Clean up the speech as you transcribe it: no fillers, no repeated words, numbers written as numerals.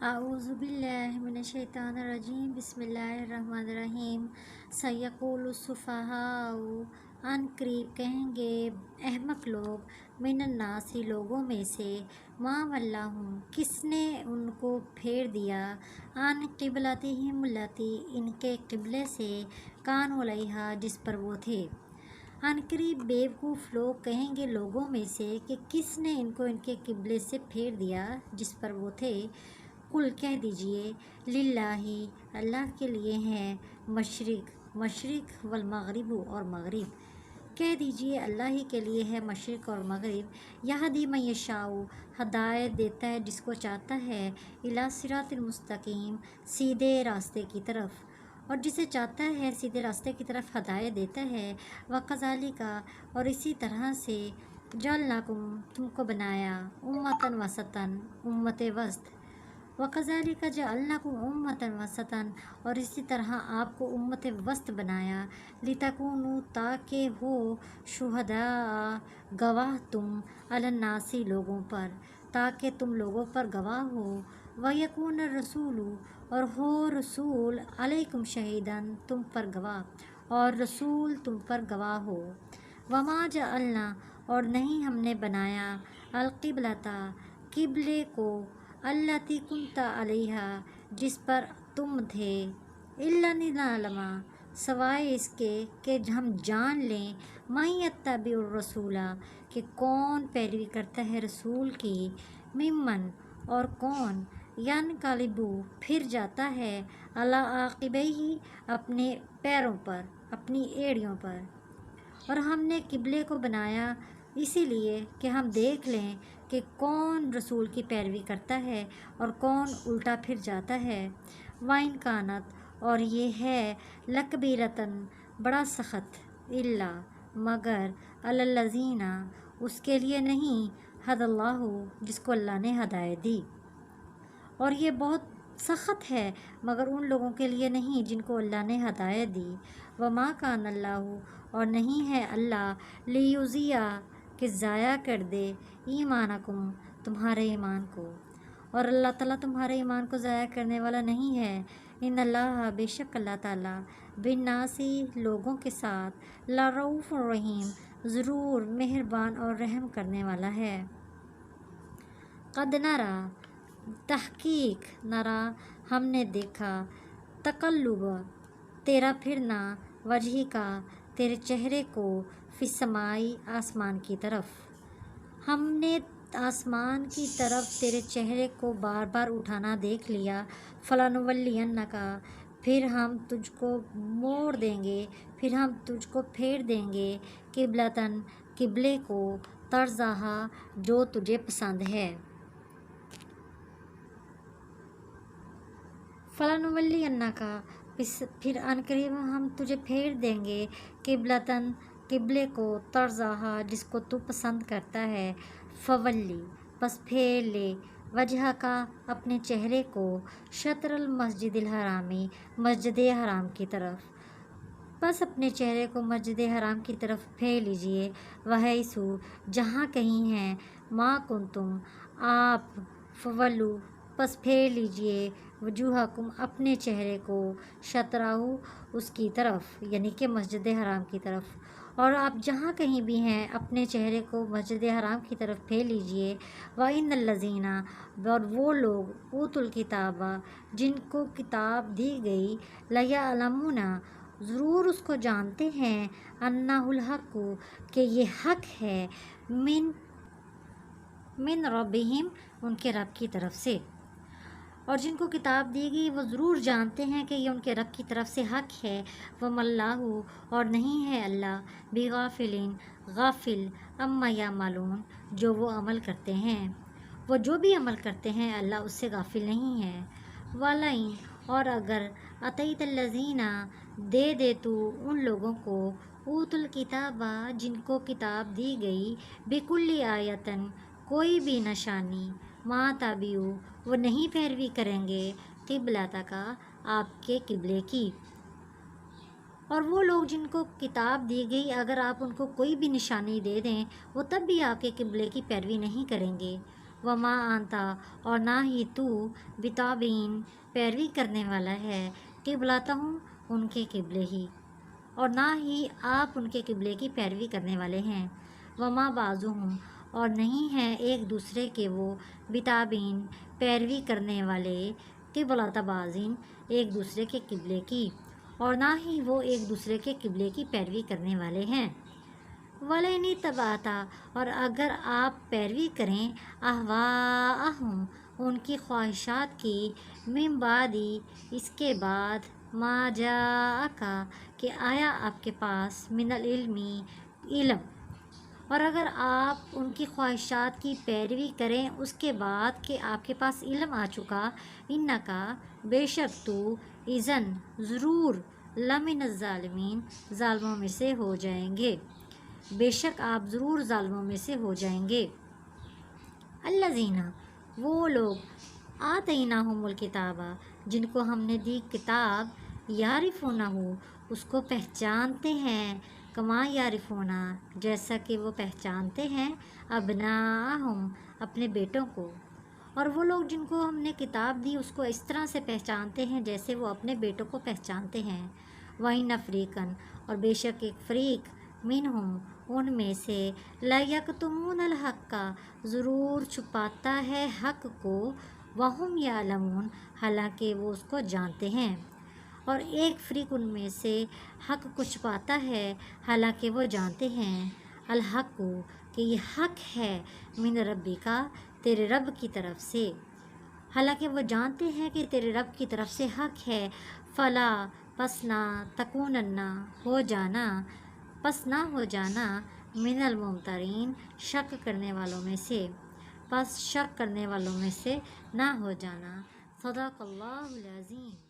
اعوذ باللہ من الشیطان الرجیم بسم اللہ الرحمن الرحیم سیقول السفہاء عن قریب کہیں گے احمق لوگ من الناس لوگوں میں سے ما ولاہم کس نے ان کو پھیر دیا عن قبلتہم التی ان کے قبلے سے کانوا علیہا جس پر وہ تھے۔ عن قریب بیوقوف لوگ کہیں گے لوگوں میں سے کہ کس نے ان کو ان کے قبلے سے پھیر دیا جس پر وہ تھے۔ قل کہہ دیجئے للہ اللہ کے لیے ہے مشرق والمغرب اور مغرب، کہہ دیجئے اللہ ہی کے لیے ہے مشرق اور مغرب۔ یہدی من یشاء ہدایت دیتا ہے جس کو چاہتا ہے، الی صراط المستقیم سیدھے راستے کی طرف، اور جسے چاہتا ہے سیدھے راستے کی طرف ہدایت دیتا ہے۔ وکذالک اور اسی طرح سے جعلناکم تم کو بنایا امۃ وسطا امت وسط، وَكَذَلِكَ جَعَلْنَاكُمْ أُمَّةً وَسَطًا اور اسی طرح آپ کو امت وسط بنایا، لِتَكُونُوا تاکہ ہو شہداء گواہ تم علی الناس لوگوں پر، تاکہ تم لوگوں پر گواہ ہو، وَيَكُونَ الرَّسُولُ اور ہو رسول علیکم شہیداً تم پر گواہ اور رسول تم پر گواہ ہو۔ وَمَا جَعَلْنَا اور نہیں ہم نے بنایا القبلۃ قبلے کو التی کنت علیہا جس پر تم تھے، الا لنعلم سوائے اس کے کہ ہم جان لیں من یتبع الرسول کہ کون پیروی کرتا ہے رسول کی، ممن اور کون ینقلب پھر جاتا ہے علی عاقبیہ اپنے پیروں پر اپنی ایڑیوں پر۔ اور ہم نے قبلے کو بنایا اسی لیے کہ ہم دیکھ لیں کہ کون رسول کی پیروی کرتا ہے اور کون الٹا پھر جاتا ہے۔ وَإِنْ كَانَتْ اور یہ ہے لَكَبِيرَةً بڑا سخت، الا مگر علی الذین اس کے لیے نہیں ہدی اللہ جس کو اللہ نے ہدایت دی، اور یہ بہت سخت ہے مگر ان لوگوں کے لیے نہیں جن کو اللہ نے ہدایت دی۔ وَمَا كَانَ اللّٰهُ اور نہیں ہے اللہ لِيُضِيعَ کہ ضائع کر دے ایمانکم تمہارے ایمان کو، اور اللہ تعالیٰ تمہارے ایمان کو ضائع کرنے والا نہیں ہے۔ ان اللہ بے شک اللہ تعالیٰ بالناس لوگوں کے ساتھ لرؤوف رحیم ضرور مہربان اور رحم کرنے والا ہے۔ قد نری تحقیق نرا ہم نے دیکھا تقلب تیرا پھرنا وجہ کا تیرے چہرے کو فی السماء آسمان کی طرف، ہم نے آسمان کی طرف تیرے چہرے کو بار بار اٹھانا دیکھ لیا۔ فلنولینک پھر ہم تجھ کو موڑ دیں گے، پھر ہم تجھ کو پھیر دیں گے، قبلۃً قبلے کو ترضاہا جو تجھے پسند ہے۔ فلنولینک پھر عنقریب ہم تجھے پھیر دیں گے، قبلۃً قبلے کو ترضاہا جس کو تو پسند کرتا ہے۔ فولی پس پھیر لے وجہ کا اپنے چہرے کو شطر المسجد الحرامی مسجد حرام کی طرف، پس اپنے چہرے کو مسجد حرام کی طرف پھیر لیجئے۔ وحیث جہاں کہیں ہیں ما کنتم آپ، فولوا پس پھیر لیجئے وجوہکم اپنے چہرے کو شطرہ اس کی طرف یعنی کہ مسجد حرام کی طرف، اور آپ جہاں کہیں بھی ہیں اپنے چہرے کو مسجد حرام کی طرف پھیر لیجئے۔ وَإِنَّ الَّذِينَ اور وہ لوگ اوتوا الکتاب جن کو کتاب دی گئی، لَيَعْلَمُونَ ضرور اس کو جانتے ہیں، أَنَّهُ الْحَقُّ کہ یہ حق ہے، من ربہم ان کے رب کی طرف سے، اور جن کو کتاب دی گئی وہ ضرور جانتے ہیں کہ یہ ان کے رب کی طرف سے حق ہے۔ وَمَا اللّٰهُ اور نہیں ہے اللہ بغافل غافل عما یعملون جو وہ عمل کرتے ہیں، وہ جو بھی عمل کرتے ہیں اللہ اس سے غافل نہیں ہے۔ وَلَئِنْ اور اگر اَتَیْتَ الَّذِینَ دے تو ان لوگوں کو اوتوا الکتاب جن کو کتاب دی گئی، بِکُلِّ آیَةٍ کوئی بھی نشانی، ما تَبِعُوا وہ نہیں پیروی کریں گے، قبلتک آپ کے قبلے کی، اور وہ لوگ جن کو کتاب دی گئی اگر آپ ان کو کوئی بھی نشانی دے دیں وہ تب بھی آپ کے قبلے کی پیروی نہیں کریں گے۔ وما آنتا اور نہ ہی تو بتابین پیروی کرنے والا ہے قبلتہم ان کے قبلے ہی، اور نہ ہی آپ ان کے قبلے کی پیروی کرنے والے ہیں، وما بعضہم اور نہیں ہیں ایک دوسرے کے وہ بتابین پیروی کرنے والے قبلۃ بعضین ایک دوسرے کے قبلے کی، اور نہ ہی وہ ایک دوسرے کے قبلے کی پیروی کرنے والے ہیں۔ وَلَئِنِ اتَّبَعْتَ اور اگر آپ پیروی کریں اہواءہم ان کی خواہشات کی، من بعد اس کے بعد ما جاءک کہ آیا آپ کے پاس من العلم علم، اور اگر آپ ان کی خواہشات کی پیروی کریں اس کے بعد کہ آپ کے پاس علم آ چکا، انکا بے شک تو اذن ضرور لمن الظالمین ظالموں میں سے ہو جائیں گے، بے شک آپ ضرور ظالموں میں سے ہو جائیں گے۔ الذین وہ لوگ آتیناہم الکتاب جن کو ہم نے دی کتاب، یعرفونہ اس کو پہچانتے ہیں، کما یعرفون جیسا کہ وہ پہچانتے ہیں ابناءہم اپنے بیٹوں کو، اور وہ لوگ جن کو ہم نے کتاب دی اس کو اس طرح سے پہچانتے ہیں جیسے وہ اپنے بیٹوں کو پہچانتے ہیں۔ وَإِنَّ فَرِيقًا اور بے شک ایک فریق منہم ان میں سے لَیَکْتُمُونَ الْحَقَّ ضرور چھپاتا ہے حق کو، وَهُمْ يَعْلَمُونَ حالانکہ وہ اس کو جانتے ہیں، اور ایک فریق ان میں سے حق کو چھپاتا ہے حالانکہ وہ جانتے ہیں، الحق کہ یہ حق ہے، من ربی کا تیرے رب کی طرف سے، حالانکہ وہ جانتے ہیں کہ تیرے رب کی طرف سے حق ہے، فلا پس نہ تکوننا ہو جانا، پس نہ ہو جانا من الممترین شک کرنے والوں میں سے، پس شک کرنے والوں میں سے نہ ہو جانا۔ صدق اللہ العظیم۔